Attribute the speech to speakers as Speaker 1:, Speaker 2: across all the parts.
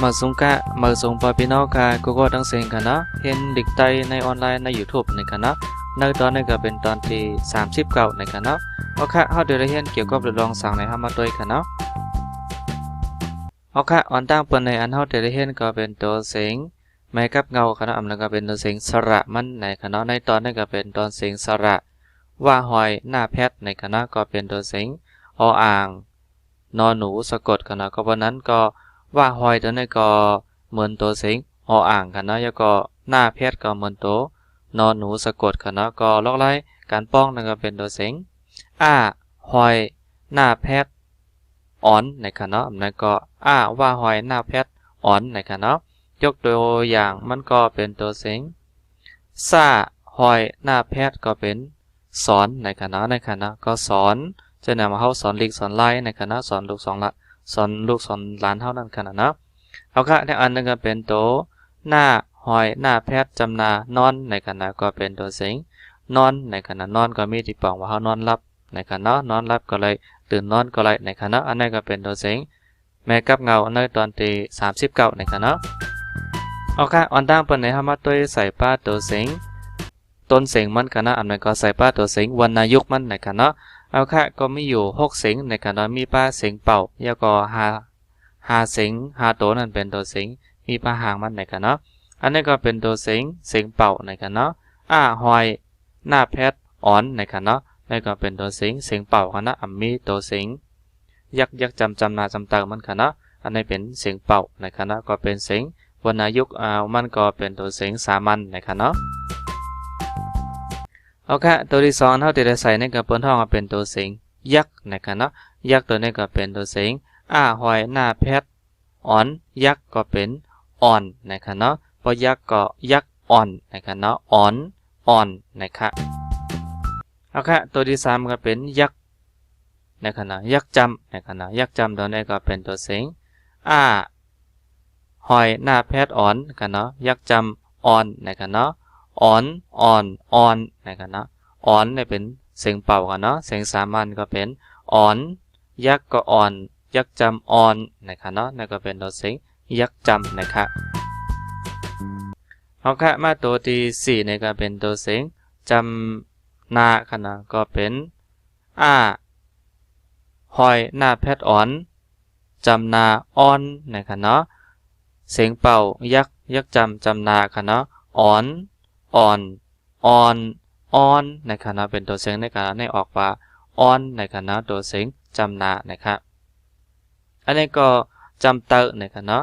Speaker 1: มาส่งกะมาส่งปอพี่น้องกะก็ตั้งเสียงกันนะเห็นเด็กไตในออนไลน์ใน YouTube ในกันนะในตอนนี้ก็เป็นตอนที่39ในกันนะโอเคเฮาเดี๋ยวได้เห็นเกี่ยวกับเรื่องรองสั่งในเฮามาด้วยกันเนาะโอเคออนตั้งเปิ้นในอันเฮาเดี๋ยวได้เห็นก็เป็นตัวเสียงไม้กับเงากันนะอันนั้นก็เป็นตัวเสียงสระมันในกันเนาะในตอนนี้ก็เป็นตอนเสียงสระว่าหอยหน้าแพทในกันนะก็เป็นตัวเสียงออ่างนอหนูสะกดกันนะก็เพราะนั้นก็ว่าหอยตัวนี้ก็เหมือนตัวเสียงออ่างกันนะแล้วก็หน้าแพทก็เหมือนตัวนอหนูสะกดกันนะก็ลอกไล่การป้องนั่นก็เป็นตัวเสียงหอยหน้าแพทอ่อนในกันเนาะนั่นก็ว่าหอยหน้าแพทอ่อนในกันเนาะยกตัวอย่างมันก็เป็นตัวเสียงหอยหน้าแพทก็เป็นสอนในคณะก็สอนจะนำมาเข้าสอนลิกสอนไล่ในคณะสอนลูกสอนละสอนลูกสอนหลานเท่านั้นคณะนะเอาค่ะในอันนึงก็เป็นตัวหน้าหอยหน้าแพทจำนานอนในคณะก็เป็นตัวเสียงนอนในคณะนอนก็มีที่ปองว่าเขานอนรับในคณะนอนรับก็เลยตื่นนอนก็เลยในคณะอันนี้ก็เป็นตัวเสียงแม่กับเงาในตอนที่39ในคณะเอาค่ะอันตั้งเปิ้นในเฮามาตัวใส่ป้าตัวเสียงต้นเสียงมันกันนะอันนั้นก็ใส่ป้าตัวเสียงวรรณยุกต์มันในกันเนาะเอาค่ะก็มีอยู่6เสียงในกันเนาะมีป้าเสียงเป่าแล้วก็5เสียง5ตัวนั้นเป็นตัวเสียงมีป้าหางมันในกันเนาะอันนี้ก็เป็นตัวเสียงเป่าในกันเนาะหอยหน้าแพทอ่อนในกันเนาะนี่ก็เป็นตัวเสียงเป่ากันนะมีตัวเสียงยักจำนาจำเติมมันกันเนาะอันนี้เป็นเสียงเป่าในกันเนาะก็เป็นเสียงวรรณยุกต์มันก็เป็นตัวเสียงสามัญในกันเนาะโอเคตัวที่2เฮาได้ใส่ในกระเปิ้นท้องเป็นตัวเสียงยักษ์นะครับเนาะยักษ์ตัวนี้ก็เป็นตัวเสียงหอยหน้าแพทอ่อนยักษ์ก็เป็นอ่อนนะครับเนาะพอยักษ์ก็ยักษ์อ่อนนะครับเนาะอ่อนนะครับโอเคตัวที่3ก็เป็นยักษ์นะครับเนาะยักษ์จำนะครับเนาะยักษ์จำตัวนี้ก็เป็นตัวเสียงหอยหน้าแพทอ่อนนะครับเนาะยักษ์จำอ่อนนะครับเนาะอ่อนนะครับเนาะอ่อนเนี่ยเป็นเสียงเป่ากันเนาะเสียงสามัญก็เป็นอ่อนยักษ์ก็อ่อนยักษ์จำอ่อนนะครับเนาะนั่นก็เป็นตัวเสียงยักษ์จำนะครับเอาค่ะมาตัวที่4เนี่ยก็เป็นตัวเสียงจำนาค่ะนะก็เป็นหอยหน้าแพทอ่อนจำนาอ่อนนะครับเนาะเสียงเป่ายักษ์จำนาค่ะเนาะอ่อนในคณะเป็นตัวเสียงในการให้ออกว่าอ่อนในคณะตัวเสียงจำนานะครับอันนี้ก็จำเตอในคณะ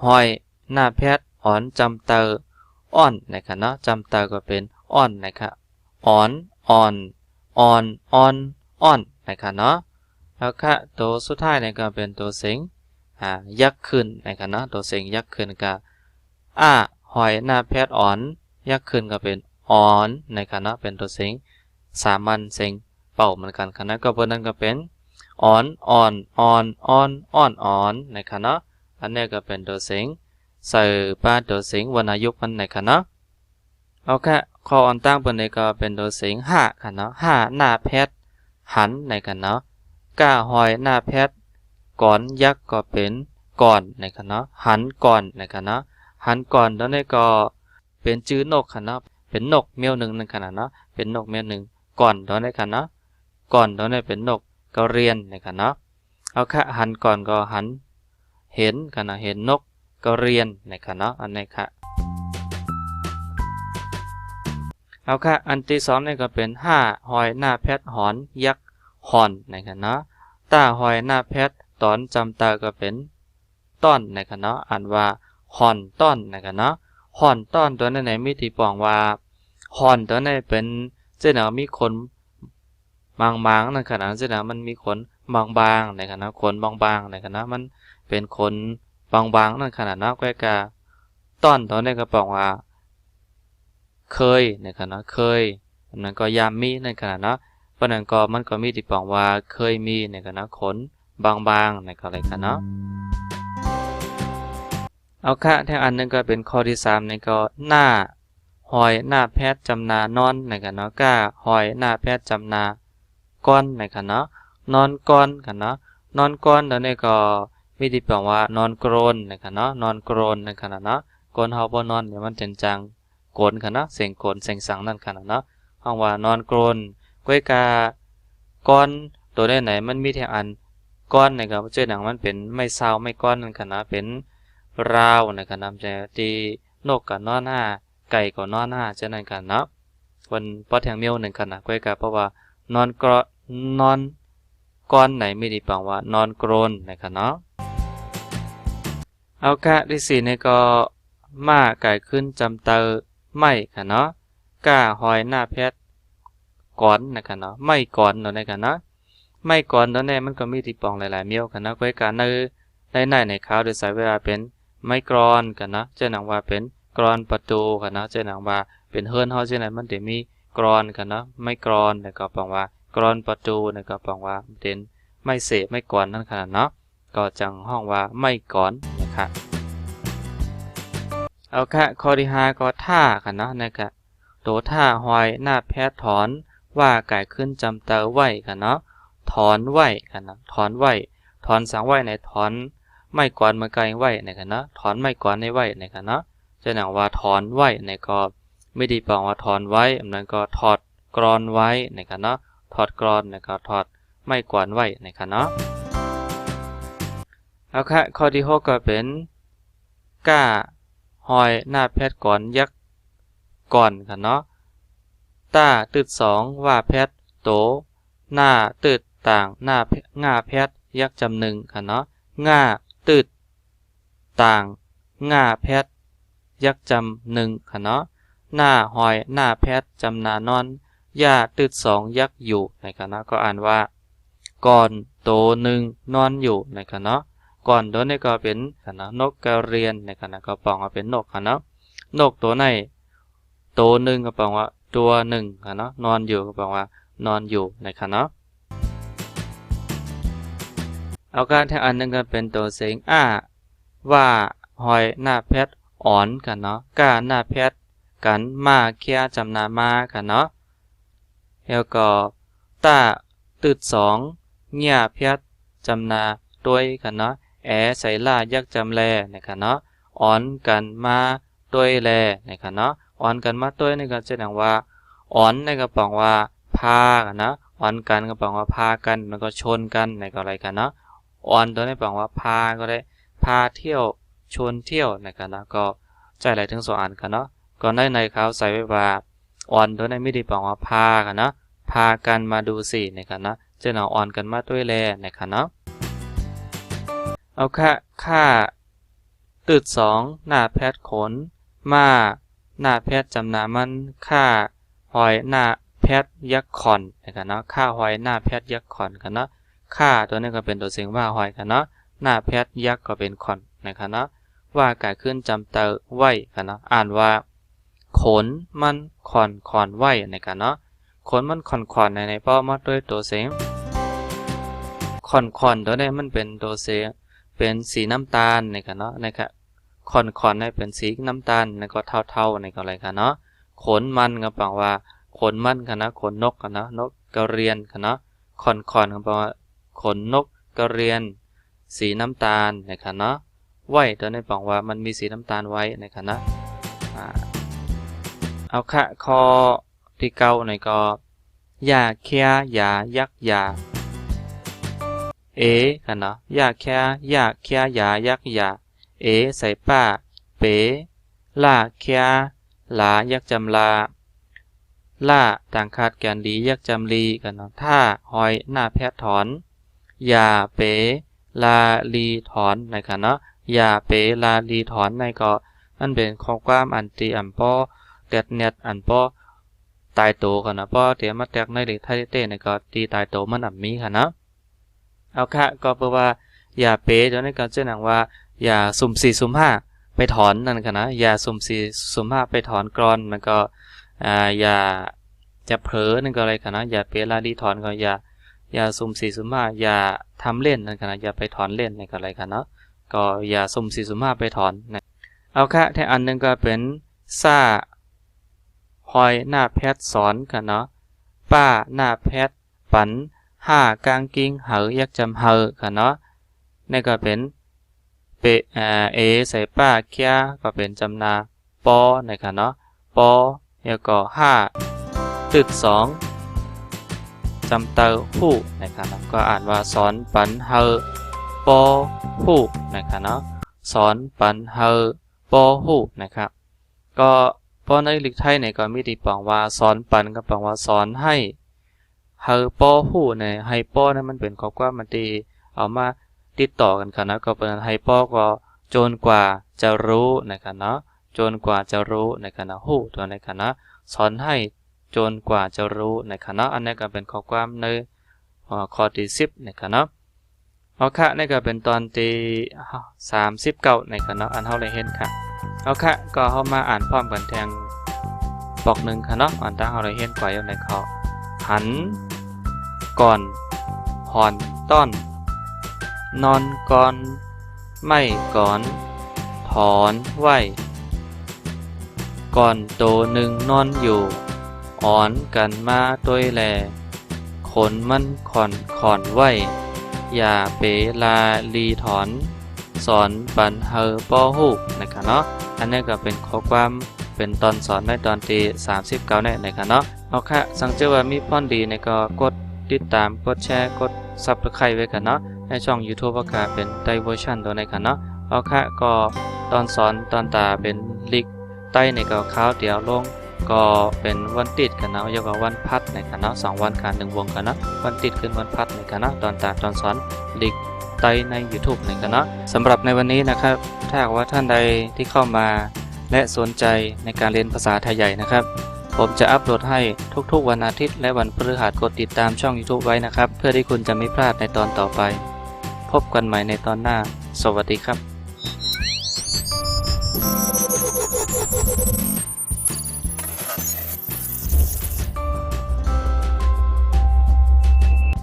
Speaker 1: หอยหน้าแพทอ่อนจำเตออ่อนในคณะจำเตอก็เป็นอ่อนนะครับอ่อนในคณะแล้วค่ะตัวสุดท้ายในก็เป็นตัวเสียงยักษ์ขึ้นในคณะตัวเสียงยักษ์ขึ้นกับหอยหน้าแพทอ่อนยักษ์ขึ้นก็เป็นอ่อนในคณะเป็นตัวเสียงสามัญเสียงเป่าเหมือนกันคณะก็เพราะนั้นก็เป็นอ่อนในคณะอันนี้ก็เป็นตัวเสียงใส่ป้าตัวเสียงวรรณยุกต์มันในคณะเอาแค่ข้ออันตั้งบนนี้ก็เป็นตัวเสียงคณะหน้าแพทหันในคณะหอยหน้าแพทก่อนยักษ์ก็เป็นก่อนในคณะหันก่อนในคณะหันก่อนแล้วนี่ก็เป็นชื่อนกค่ะนะเป็นนกเมียวหนึ่งในขณะนะเป็นนกเมียวหนึ่งก่อนตอนนี้ค่ะนะก่อนตอนนี้เป็นนกก็เรียนในขณะเอาค่ะหันก่อนก็หันเห็นค่ะนะเห็นนกก็เรียนในขณะอันนี้ค่ะเอาค่ะอันที่2นี่ก็เป็นหอยหน้าแพทหอนยักษ์หอนในขณะหอยหน้าแพทตอนจำตาก็เป็นต้อนในขณะอ่านว่าหอนต้อนนะครับเนาะหอนต้อนตัวนั้นไหนมีที่ปองว่าหอนตัวนั้นเป็นเจ้าหน้ามีขนบางๆนั่นขนาดเจ้าหน้ามันมีขนบางๆนะครับเนาะขนบางๆนะครับเนาะมันเป็นขนบางๆนั่นขนาดเนาะใกล้กับต้อนตัวนี้ก็ปองว่าเคยนะครับเนาะเคยนั่นก็ยามมีนั่นขนาดเนาะเพราะนั้นก็มันก็มีที่ปองว่าเคยมีนะครับเนาะขนบางๆนะครับอะไรกันเนาะเอาค่ะแท่อันนึงก็เป็นข้อที่3นี่ก็หน้าหอยหน้าแพทจำนานอนในกันเนาะหอยหน้าแพทจำนาก้อนในกันเนาะนอนก้อนกันเนาะ นอนก้อนตัวนี้ก็มีที่แปลว่านอนกรนนะครับเนาะนอนกรนนะครับเนาะก้นเฮาบ่นอนเนี่ยมันเป็นจังโกนค่ะเนาะเสียงโกนเสียงสังนั่นค่ะเนาะห้องว่านอนกรนก้อยกาก้อนตัวได้ไหนมันมีที่อันก้อนนะครับเจ้าหนังมันเป็นไม่เศร้าไม่ก้อนนั่นค่ะนะเป็นราวนะครับนำใจที่นกกับนอนห้าไก่กับนอนห้าเช่นนั้นค่ะเนาะวันปอแทงเมียวหนึ่งค่ะนะก้อยกาเพราะว่านอนกรนอนก้อนไหนมีดีปังว่านอนกรนนะครับเนาะเอากะที่สี่นี่ก็มาไก่ขึ้นจำเตอไม่ค่ะเนาะก้าหอยหน้าเพชรก่อนนะครับเนาะไม่ก่อนเนาะนะครับเนาะไม่ก่อนตอนนี้มันก็มีที่ปองหลายๆเมียวกันนะก้อยการในขาวโดยสายเวลาเป็นไม้กรอนกันนะเจ้าหนังว่าเป็นกรอนประตูกันนะเจ้าหนังว่าเป็นเฮือนเฮาเช่นนั้นมันจะมีกรอนกันนะไม้กรอนแล้วก็ปองว่ากรอนประตูแล้วก็ปองว่าเป็นไม้เสพไม้ก่อนนั่นขนาดเนาะก็จังห้องว่าไม้ก่อนนะครับเอาค่ะข้อที่5ก็ท่ากันนะนะครับโตท่าหอยหน้าแพทย์ถอนว่าไก่ขึ้นจำเตอไว้กันเนาะถอนไหวกันนะถอนไหวถอนสังไหวในถอนไม่ก่อนมาไกลไหวในกันนะถอนไม่ก่อนในไหวในกันนะจะหนังว่าถอนไหวในก็ไม่ดีปองว่าถอนไว้อันนั้นก็ถอดกรอนไว้ในกันนะถอดกรอนในก็ถอดไม่ก่อนไหวในกันนะเอาค่ะข้อที่6ก็เป็นก้าหอยหน้าแพทย์ก่อนยักก่อนกันเนาะต้าตืด2ว่าแพทย์โตหน้าตืดต่างหน้าง่าแพทย์ยักจำหนึ่งค่ะเนาะง่าตืดต่างง่าแพทย์ยักจำหนึ่งค่ะเนาะหน้าหอยหน้าแพทย์จำนานอนย่าตืด2ยักอยู่ในค่ะเนาะก็อ่านว่าก่อนโตหนึ่งนอนอยู่ในค่ะเนาะก่อนโดนนี่ก็เป็นค่ะเนาะนกกระเรียนในค่ะนะก็ปองว่าเป็นนกค่ะเนาะนกตัวไหนโตหนึ่งก็ปองว่าตัวหนึ่งค่ะเนาะนอนอยู่ก็ปองว่านอนอยู่ในค่ะเนาะเอาการแทงอันนึงก็เป็นตัวเสียงว่าหอยหน้าแพทย์อ่อนกันเนาะก้าหน้าแพทย์กันมาเคียจำนามากันเนาะแล้วก็ต้าตืด2เงี่ยแพทย์จำนาด้วยกันเนาะใส่ล่ายักจำแลนะครับเนาะอ่อนกันมาด้วยแลนะครับเนาะอ่อนกันมาด้วยนี่ก็จะดังว่าอ่อนในกระป๋องว่าพากันนะอ่อนกันกระป๋องว่าพากันมันก็ชนกันในก็อะไรกันเนาะอ่อนตัวในป๋องว่าพาก็ได้พาเที่ยวชวนเที่ยวนะครับนะก็ใจไหลถึง2อันกันเนาะก่อนในเขาใส่ไว้ว่าอ่อนตัวในไม่ได้ป๋องว่าพากันนะพากันมาดูสินะครับนะจะหนออ่อนกันมาด้วยแลนะครับเนาะเอาค่าตืด2หน้าแพทย์ขนมาหน้าแพทย์จำนามันค่าหอยหน้าแพทย์ยักษ์ขอนนะครับเนาะค่าหอยหน้าแพทย์ยักษ์ขอนกันเนาะค่าตัวนี้ก็เป็นตัวเสียงว่าหอยกันเนาะหน้าแพทย์ยักษ์ก็เป็นขอนนะครับเนาะว่าก่ขึ้นจำเตอไว้กันเนาะอ่านว่าขนมันขอนไว้นะครับเนาะขนมันขอนในป้อมาด้วยตัวเสียงขอนตัวนี้มันเป็นตัวเสียงเป็นสีน้ำตาลนะครับเนาะนะครับขอนในเป็นสีน้ำตาลในก็เท่าในก็อะไรกันเนาะขนมันก็แปลว่าขนมันกันนะขนนกกันนะนกกระเรียนกันนะขอนก็แปลว่าขนนกกระเรียนสีน้ำตาลนะครับเนาะไว้ตัวนี้แปลว่ามันมีสีน้ำตาลไว้นะครับนะเอาค่ะข้อที่9ในก็ยาเคียยายักยากันเนาะยาเคียยายักยาใส่ป้าเป๋ล่าเคียหลายักจำลาล่าต่างขาดแกนดียักจำลีกันเนาะท่าหอยหน้าแพทย์ถอนยาเป๋ลาลีถอนนะครับเนาะยาเป๋ลาลีถอนในก็นั่นเป็นข้อความอันตีอันป้อเต็ดเน็ตอันป้อตายโตกันนะป้อเตียมาแตกในเด็กไทยเต้ในก็ตีตายโตมันอับมีค่ะนะเอาค่ะก็แปลว่าอย่าเป๋ตัวนี้ก็เจ้าหนังว่าอย่าสุ่ม4สุ่ม5ไปถอนนั่นค่ะนะอย่าสุ่ม4สุ่ม5ไปถอนกรอนมันก็อย่าจะเผลอนั่นก็อะไรค่ะนะอย่าเป๋ลาลีถอนก็อย่าสุ่ม4สุ่ม5อย่าทำเล่นนั่นค่ะนะอย่าไปถอนเล่นนั่นก็อะไรค่ะเนาะก็อย่าสุ่ม4สุ่ม5ไปถอนนะเอาค่ะแท้อันนึงก็เป็นซ่าหอยหน้าแพทย์สอนค่ะเนาะป้าหน้าแพทย์ปัน 5กางกิ้งเหอยักจำเหอค่ะเนาะนี่ก็เป็นเปเอใส่ป้าเคียก็เป็นจำนาปอนะคะเนาะปอแล้วก็5ตึก2จำเตอหู้นะคะเนาะก็อ่านว่าสอนปันเหอปอหู้นะคะเนาะสอนปันเหอปอหู้นะครับก็ปอในลิกไทยเนี่ยก็มีที่ปองว่าสอนปันก็แปลว่าสอนให้เหอปอหู้เนี่ยให้ปอนั้นมันเป็นข้อความมันตีเอามาติดต่อกันค่ะนะก็เป็นให้ปอก็จนกว่าจะรู้นะครับเนาะจนกว่าจะรู้นะครับนะหู้ตัวนะครับนะสอนให้จนกว่าจะรู้นะครับเนาะอันนี้ก็เป็นข้อความในข้อที่10นะครับเนาะเอาค่ะนี่ก็เป็นตอนที่39นะครับเนาะอันเฮาได้เห็นค่ะเอาค่ะก็เฮามาอ่านพร้อมกันแทงปอก1ค่ะเนาะอันถ้าเฮาได้เห็นกว่าอยู่ในข้อหันก่อนหอนต้อนนอนก่อนไม่ก่อนถอนไหวก่อนโตหนึ่งนอนอยู่อ่อนกันมาตัวแลขนมันขอนไหวอย่าเปลาลีถอนสอนปันเฮอปอหูนะคะเนาะอันนี้ก็เป็นข้อความเป็นตอนสอนในตอนที่39เนี่ยนะคะเนาะเอาค่ะสังเกตว่ามีพ่อนดีในก็กดติดตามกดแชร์กด Subscribe ไว้กันเนาะในช่อง YouTube ก็เป็นไดเวอร์ชันตัวในกันเนาะเอาค่ะก็ตอนสอนตอนตาเป็นลิกใต้ในก็ข้าวเดียวลงก็เป็นวันติดกันเนาะยกว่าวันพัดในกันเนาะ2วันการ1วงกันเนาะวันติดขึ้นวันพัดในกันเนาะตอนตาตอนสอนลิกใต้ใน YouTube ในกันเนาะสำหรับในวันนี้นะครับถ้าหากว่าท่านใดที่เข้ามาและสนใจในการเรียนภาษาไทยใหญ่นะครับผมจะอัปโหลดให้ทุกๆวันอาทิตย์และวันพฤหัสกดติดตามช่อง YouTube ไว้นะครับเพื่อที่คุณจะไม่พลาดในตอนต่อไปพบกันใหม่ในตอนหน้าสวัสดีครับ